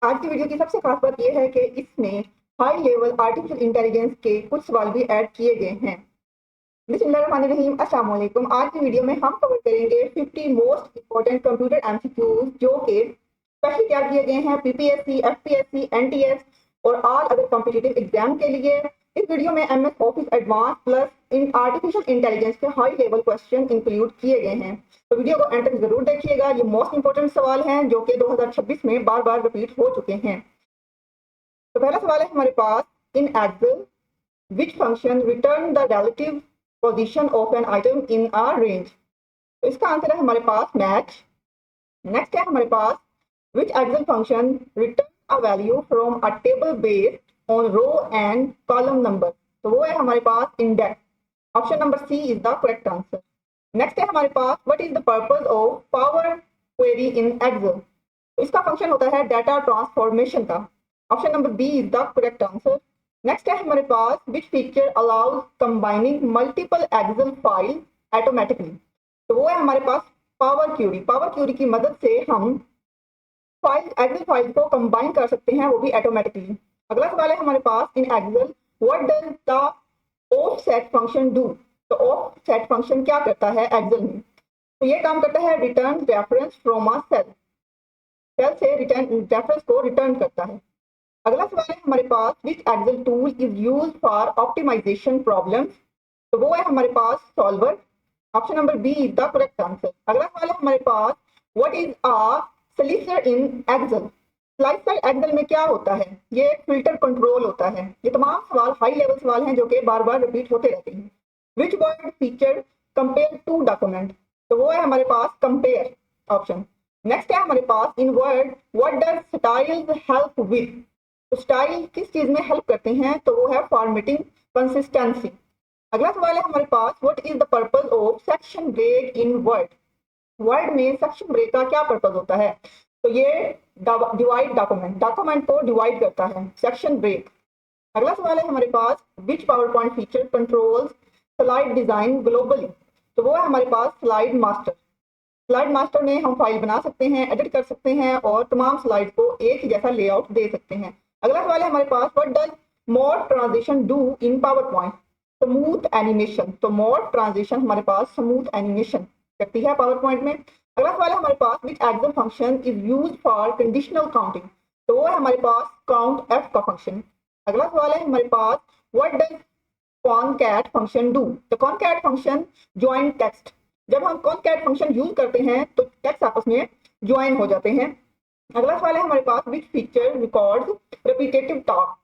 आज की वीडियो की सबसे खास बात यह है कि इसमें हाई लेवल आर्टिफिशियल इंटेलिजेंस के कुछ सवाल भी ऐड किए गए हैं। बिस्मिल्लाहिर्रहमानिर्रहीम, अस्सलाम वालेकुम। आज की वीडियो में हम कवर करेंगे 50 मोस्ट इंपॉर्टेंट कंप्यूटर एमसीक्यूज जो कि स्पेशली तैयार किए गए हैं पीपीएससी, एफपीएससी, एनटीएस और ऑल अदर कॉम्पिटिटिव एग्जाम के लिए। इस वीडियो में MS office advance plus in artificial intelligence के हाई लेवल क्वेश्चन इंक्लूड किए गए हैं। तो वीडियो को एंड तक जरूर देखिएगा। ये मोस्ट इंपोर्टेंट सवाल हैं जो कि 2026 में बार बार रिपीट हो चुके हैं। तो पहला सवाल है हमारे पास, in Excel which function return the relative position of an item in a range. तो इसका आंसर है हमारे पास मैच। नेक्स्ट है हमारे पास, which Excel function return a value from a table based on row and column number. तो वो है हमारे पास index. Option number C is the correct answer. Next है हमारे पास, what is the purpose of Power Query in Excel. तो इसका फंक्शन होता है डाटा ट्रांसफॉर्मेशन का। Option number B is the correct answer. Next है हमारे पास, which feature allows combining multiple Excel file automatically. तो वो है हमारे पास पावर क्यूरी। पावर क्यूरी की मदद से हम फाइल एक्सेल फाइल को कंबाइन कर सकते हैं, वो भी ऑटोमेटिकली। अगला सवाल है हमारे पास, in Excel what does the offset function do. तो ऑफसेट फंक्शन क्या करता है एक्सेल में। तो ये काम करता है return reference from a cell. Cell से रिटर्न रेफरेंस को रिटर्न करता है। अगला सवाल है हमारे पास, which Excel tool is use for optimisation problems. तो वो है हमारे पास solver. Option number B is the correct answer. अगला सवाल है हमारे पास, what is a slicer in Excel. Slicer Excel में क्या होता है, ये फिल्टर कंट्रोल होता है। ये तमाम सवाल हाई लेवल सवाल हैं जो कि बार बार रिपीट होते रहते हैं। Which Word feature compare to document. तो वो है हमारे पास कंपेयर ऑप्शन। नेक्स्ट है हमारे पास, in Word what does styles help with. तो स्टाइल किस चीज में हेल्प करते हैं, तो वो है फॉर्मेटिंग कंसिस्टेंसी। अगला सवाल है हमारे पास, what is the purpose of section break in Word. Word में सेक्शन ब्रेक का क्या पर्पस होता है। तो ये डिवाइड डॉक्यूमेंट, डॉक्यूमेंट को डिवाइड करता है सेक्शन ब्रेक। अगला सवाल है हमारे पास, which PowerPoint feature controls slide design globally. तो वो है हमारे पास स्लाइड मास्टर। स्लाइड मास्टर में हम फाइल बना सकते हैं, एडिट कर सकते हैं और तमाम स्लाइड को एक ही जैसा लेआउट दे सकते हैं। अगला सवाल है हमारे पास, what does morph transition do in PowerPoint. Smooth animation. तो मोर ट्रांजिशन हमारे पास स्मूथ एनिमेशन करती है पावर पॉइंट में। अगला सवाल है हमारे पास, which Excel function is use for conditional counting. तो वो है हमारे पास काउंट एफ का फंक्शन। अगला सवाल है हमारे पास, what does concat function do. तो कॉनकैट फंक्शन ज्वाइन टेक्स्ट। जब हम कॉनकैट फंक्शन यूज करते हैं तो टेक्स्ट आपस में ज्वाइन हो जाते हैं। अगला सवाल है हमारे पास, which feature records repetitive task.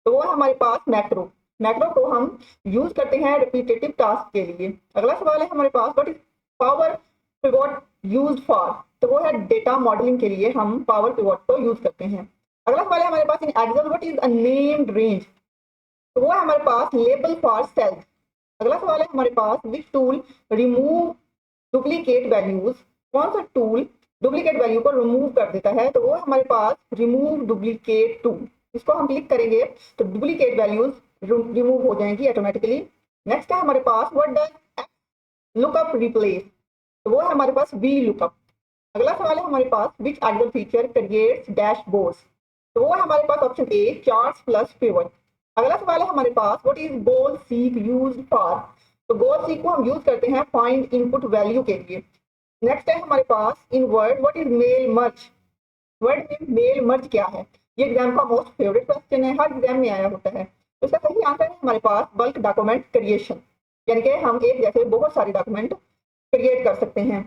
तो वो है हमारे पास मैक्रो। मैक्रो को हम यूज करते हैं रिपीटेटिव टास्क के लिए। अगला सवाल है हमारे पास, what is Power Pivot use for. तो वो है डेटा मॉडलिंग के लिए हम पावर पिवोट को यूज करते हैं। अगला सवाल है हमारे पास, in Excel what is a named range. तो वो है हमारे पास लेबल फॉर सेल्स। अगला सवाल है हमारे पास, which tool remove duplicate values. कौन सा टूल डुप्लीकेट वैल्यू को रिमूव कर देता है। तो वो है हमारे पास रिमूव डुप्लीकेट टूल। इसको हम क्लिक करेंगे तो डुप्लीकेट वैल्यूज रिमूव हो जाएंगी ऑटोमेटिकली। नेक्स्ट है हमारे पास, व्हाट डज लुकअप रिप्लेस। तो वो है हमारे पास वी लुकअप। अगला सवाल है हमारे पास, which Excel feature creates dashboards. तो वो है हमारे पास option A charts plus pivot. अगला सवाल है हमारे पास, what is goal seek use for. तो गोल सीक को हम यूज करते हैं फाइंड इनपुट वैल्यू के लिए। नेक्स्ट है हमारे पास, in Word what is mail merge. Word में मेल मर्ज क्या है। ये एग्जाम का मोस्ट फेवरेट क्वेश्चन है, हर एग्जाम में आया होता है। तो इसका सही आंसर है हमारे पास बल्क डॉक्यूमेंट क्रिएशन, यानी कि हम एक जैसे बहुत सारे डॉक्यूमेंट क्रिएट कर सकते हैं।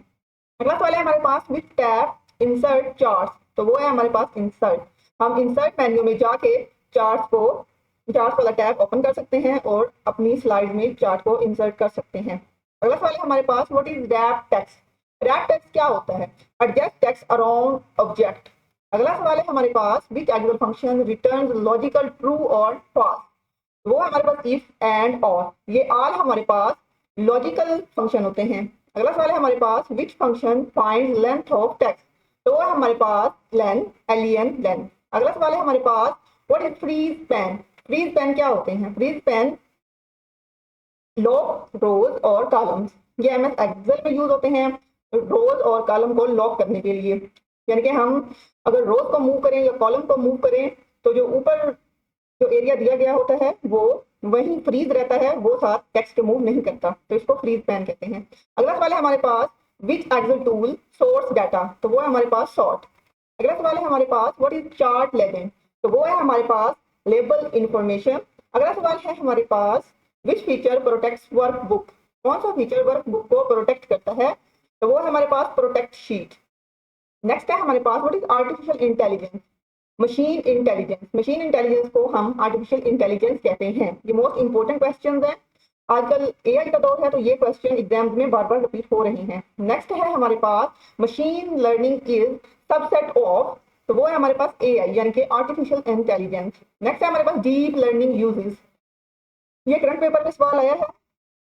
अगला सवाल है हमारे पास, विच टैब इंसर्ट चार्ट। तो वो है हमारे पास इंसर्ट। हम इंसर्ट मेन्यू में जाके चार्ट वाला टैब ओपन कर सकते हैं और अपनी स्लाइड में चार्ट को इंसर्ट कर सकते हैं। अगला सवाल है हमारे पास, what is wrap text. Wrap text क्या होता है, एडजस्ट टेक्स्ट अराउंड ऑब्जेक्ट। अगला सवाल है हमारे पास, which Excel function return logical true और फॉल्स। वो है हमारे पास इफ एंड और। ये ऑल हमारे पास लॉजिकल फंक्शन होते हैं। अगला सवाल है हमारे पास, which function find length of text. तो वो है हमारे पास लेन, एलियन लेंथ। अगला सवाल है हमारे पास, what is freeze pane. Freeze pane क्या होते हैं, फ्रीज पेन लॉक रोज और कॉलम्स। ये एमएस एक्सेल में यूज होते हैं रोज और कॉलम को लॉक करने के लिए। यानी कि हम अगर रोज को मूव करें या कॉलम को मूव करें तो जो ऊपर जो एरिया दिया गया होता है वो वही फ्रीज रहता है, वो साथ टेक्स्ट मूव नहीं करता, तो इसको फ्रीज पैन कहते हैं। अगला सवाल है हमारे पास which Excel tool source data, तो वो है हमारे पास सॉर्ट। अगला सवाल है हमारे पास व्हाट इज चार्ट लेजेंड, तो वो है हमारे पास लेबल इंफॉर्मेशन। अगला सवाल है हमारे पास विच फीचर प्रोटेक्ट्स वर्कबुक, कौन सा फीचर वर्कबुक को प्रोटेक्ट करता है, तो वो है हमारे पास प्रोटेक्ट शीट। नेक्स्ट है हमारे पास what is artificial intelligence, machine intelligence. Machine intelligence को हम आर्टिफिशियल इंटेलिजेंस कहते हैं। ये मोस्ट इंपोर्टेंट क्वेश्चन है, आजकल एआई का दौर है तो ये क्वेश्चन एग्जाम्स में बार बार रिपीट हो रहे हैं। नेक्स्ट है हमारे पास machine learning is subset of, तो वो है हमारे पास एआई यानी कि आर्टिफिशियल इंटेलिजेंस। नेक्स्ट है हमारे पास डीप लर्निंग यूजेस, ये करंट पेपर में सवाल आया है।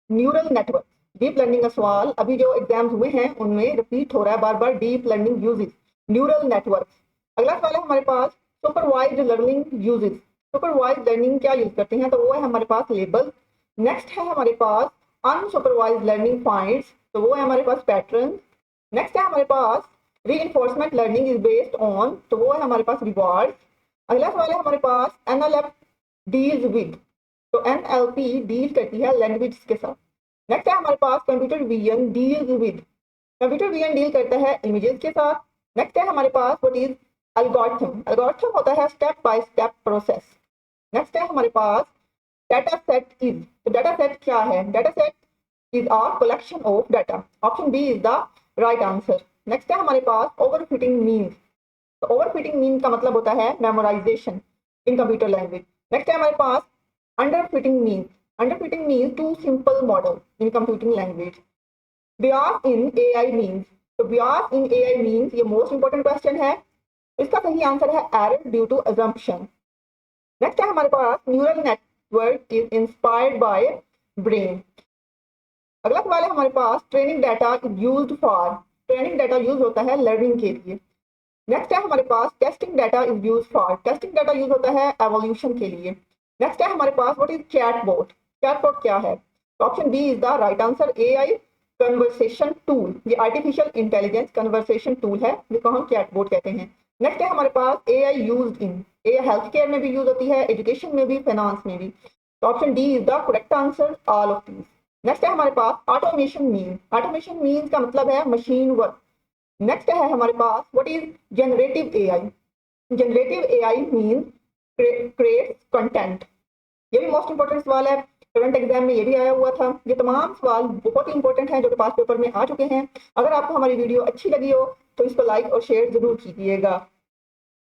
न्यूरल नेटवर्क, डीप लर्निंग का सवाल अभी जो एग्जाम्स हुए हैं उनमें रिपीट हो रहा है बार बार, deep learning uses, neural network. अगला सवाल है हमारे पास supervised learning uses, supervised learning क्या यूज करते हैं, तो वो है हमारे पास लेबल। नेक्स्ट है हमारे पास अनसुपरवाइज्ड लर्निंग फाइंड्स, तो वो है हमारे पास पैटर्न। नेक्स्ट है हमारे पास reinforcement learning is based on, तो वो है हमारे पास रिवॉर्ड। अगला सवाल है हमारे पास एनएलएफ डील्स विद, तो एनएलपी डील करती है लैंग्वेज के साथ। नेक्स्ट है हमारे पास computer vision deals with, computer vision deal करता है इमेजेस के साथ। नेक्स्ट है हमारे पास व्हाट इज एल्गोरिथम, एल्गोरिथम होता है step by step process. Next है हमारे पास डाटा सेट इज, तो डाटा सेट क्या है, data set is a collection of data, option B is the right answer. Next है हमारे पास ओवरफिटिंग मीन्स, तो ओवरफिटिंग मीन का मतलब होता है memorization in computer language. Next है हमारे पास underfitting means, underfitting means too simple model in computing language. Bias in AI means, तो बियॉस इन एआई मीन्स ये मोस्ट इंपॉर्टेंट क्वेश्चन है, इसका सही आंसर है error due to assumption. Next है हमारे पास neural network is inspired by brain. अगला सवाल है हमारे पास training data is used for, training data use होता है लर्निंग के लिए। नेक्स्ट है हमारे पास testing data is use for, testing data use होता है एवोल्यूशन के लिए। नेक्स्ट है हमारे पास व्हाट इज चैटबॉट, चैटबॉट क्या है, तो option B is the right answer, AI conversation tool, ये आर्टिफिशियल इंटेलिजेंस कन्वर्सेशन टूल है जिसको हम चैटबॉट कहते हैं। नेक्स्ट है हमारे पास AI used in, AI health care में भी यूज होती है, एजुकेशन में भी, फाइनेंस में भी, तो option D is the correct answer all of these. Next है हमारे पास ऑटोमेशन मीन, ऑटोमेशन मीन का मतलब है मशीन वर्क। नेक्स्ट है हमारे पास what is generative AI, generative AI mean create content, ये भी मोस्ट इंपोर्टेंट सवाल है, करंट एग्जाम में ये भी आया हुआ था। ये तमाम सवाल बहुत ही इंपॉर्टेंट हैं जो कि पास पेपर में आ चुके हैं। अगर आपको हमारी वीडियो अच्छी लगी हो तो इसको लाइक और शेयर जरूर कीजिएगा।